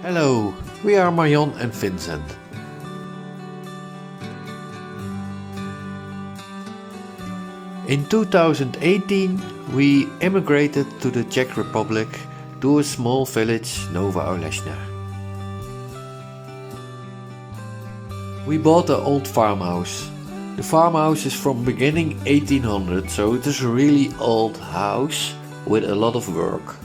Hello, we are Marion and Vincent. In 2018 we emigrated to the Czech Republic to a small village, Nova Olešná. We bought an old farmhouse. The farmhouse is from beginning 1800, so it is a really old house with a lot of work.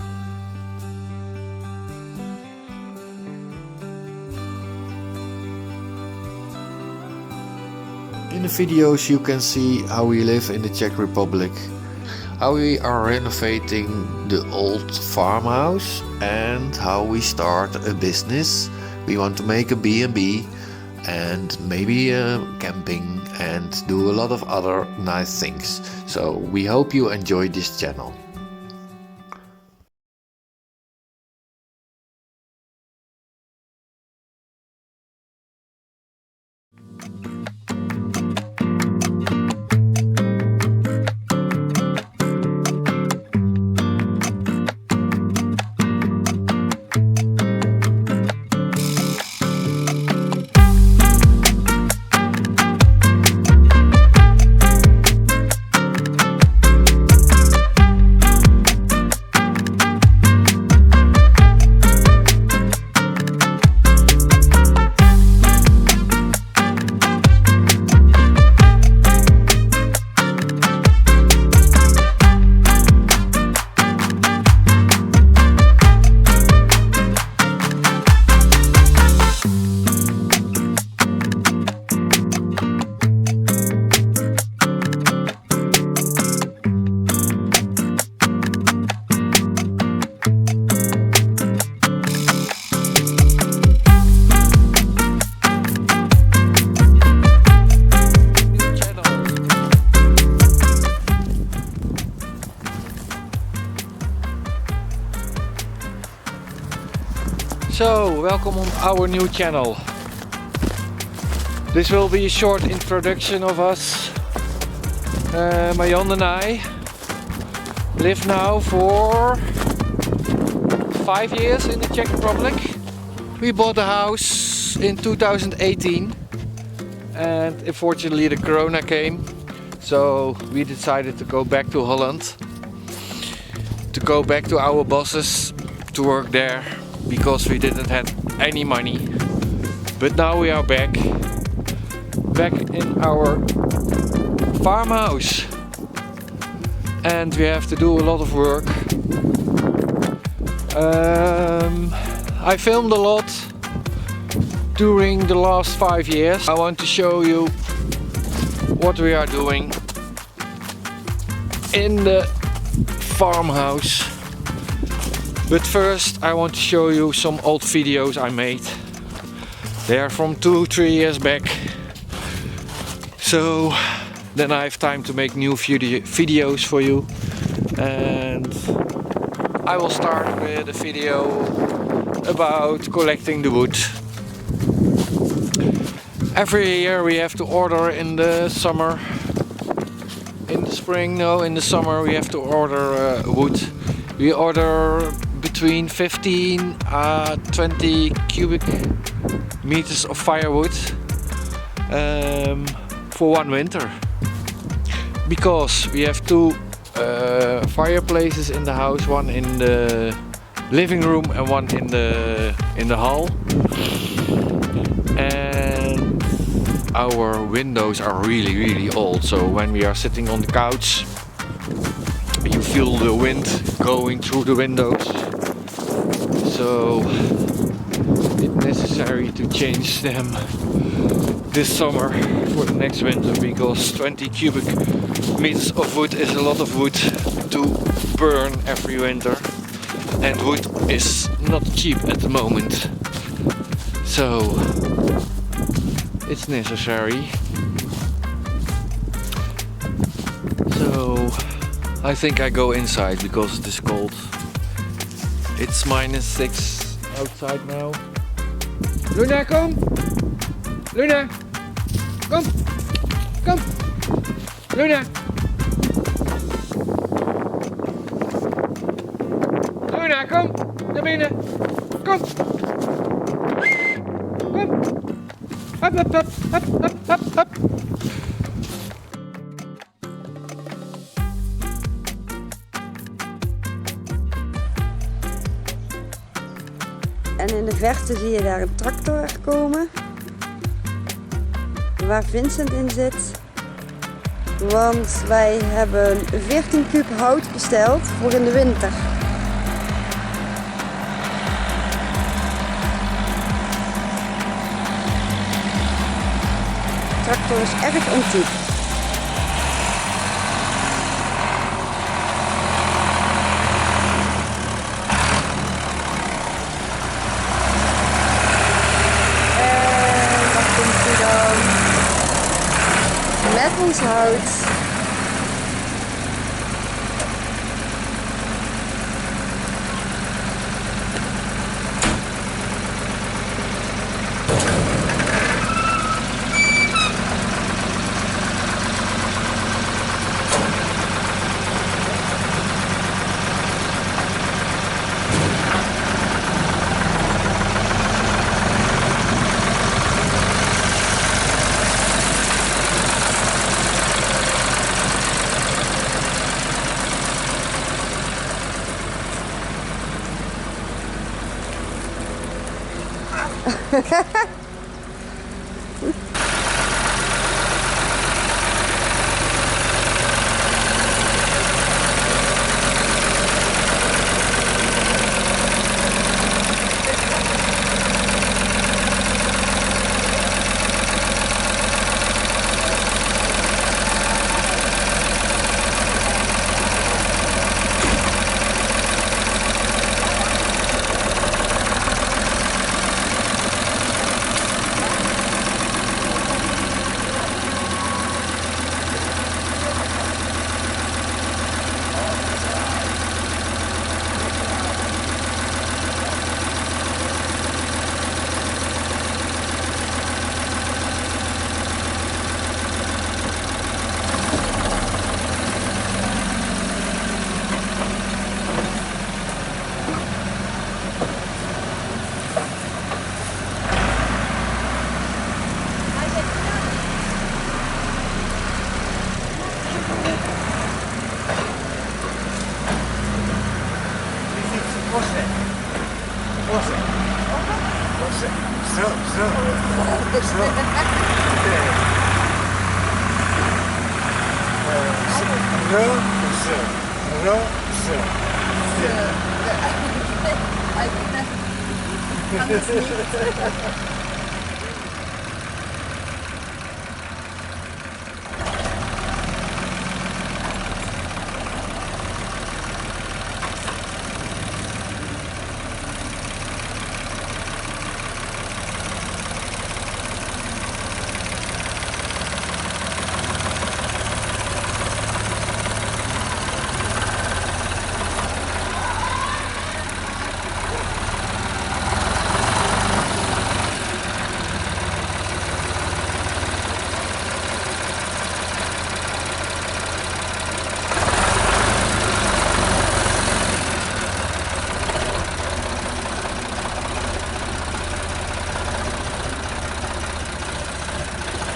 In the videos you can see how we live in the Czech Republic, how we are renovating the old farmhouse and how we start a business. We want to make a B&B and maybe a camping and do a lot of other nice things. So we hope you enjoy this channel. So, welcome on our new channel. This will be a short introduction of us. Marion and I live now for 5 years in the Czech Republic. We bought a house in 2018 and unfortunately the corona came, so we decided to go back to Holland, to go back to our bosses to work there, because we didn't have any money. But now we are back in our farmhouse and we have to do a lot of work. I filmed a lot during the last 5 years. I want to show you what we are doing in the farmhouse. But first I want to show you some old videos I made. They are from 2-3 years back. So then I have time to make new videos for you. And I will start with a video about collecting the wood. Every year we have to order in the summer. In the spring, no, in the summer we have to order wood. We order between 15 20 cubic meters of firewood for one winter, because we have two fireplaces in the house, one in the living room and one in the hall, and our windows are really old, so when we are sitting on the couch you feel the wind going through the windows. So it's necessary to change them this summer for the next winter, because 20 cubic meters of wood is a lot of wood to burn every winter, and wood is not cheap at the moment, so it's necessary. So I think I go inside because it is cold. It's -6 outside now. Luna, come! Luna! Come! Come! Luna! kom, naar binnen. Kom. Kom. Hop, hop, hop, hop, hop, hop, hop. En in de verte zie je daar een tractor komen. Waar Vincent in zit. Want wij hebben 14 kuub hout besteld voor in de winter. De tractor is erg antiek. En wat komt hij dan? Met ons hout.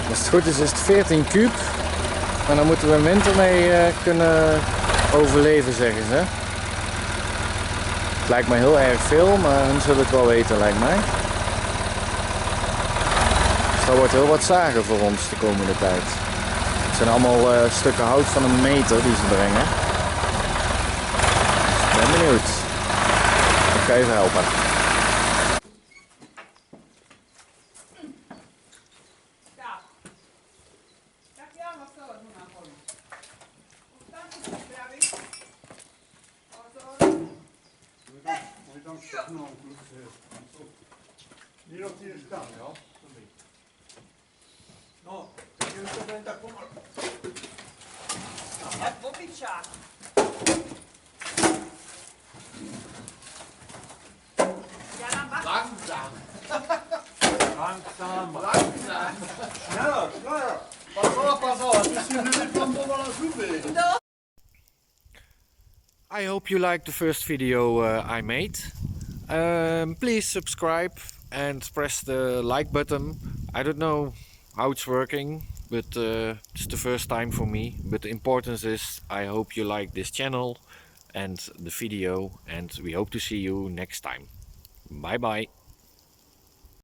Als het goed is het 14 kuub. En daar moeten we een winter mee kunnen overleven, zeggen ze. Het lijkt me heel erg veel, maar hun zullen het wel weten, lijkt mij. Dus dat wordt heel wat zagen voor ons de komende tijd. Het zijn allemaal stukken hout van een meter die ze brengen. Dus ik ben benieuwd. Ik ga even helpen. Hier op hier staan, ja? No, to będzie tak pomalu. Jak popicia. Langsam. Langsam. Schneller, schneller. Pas auf, das ist hier nicht von Bommel Zubel. I hope you liked the first video I made. Please subscribe and press the like button. I don't know how it's working, but it's the first time for me. But the importance is I hope you like this channel and the video, and we hope to see you next time. Bye bye.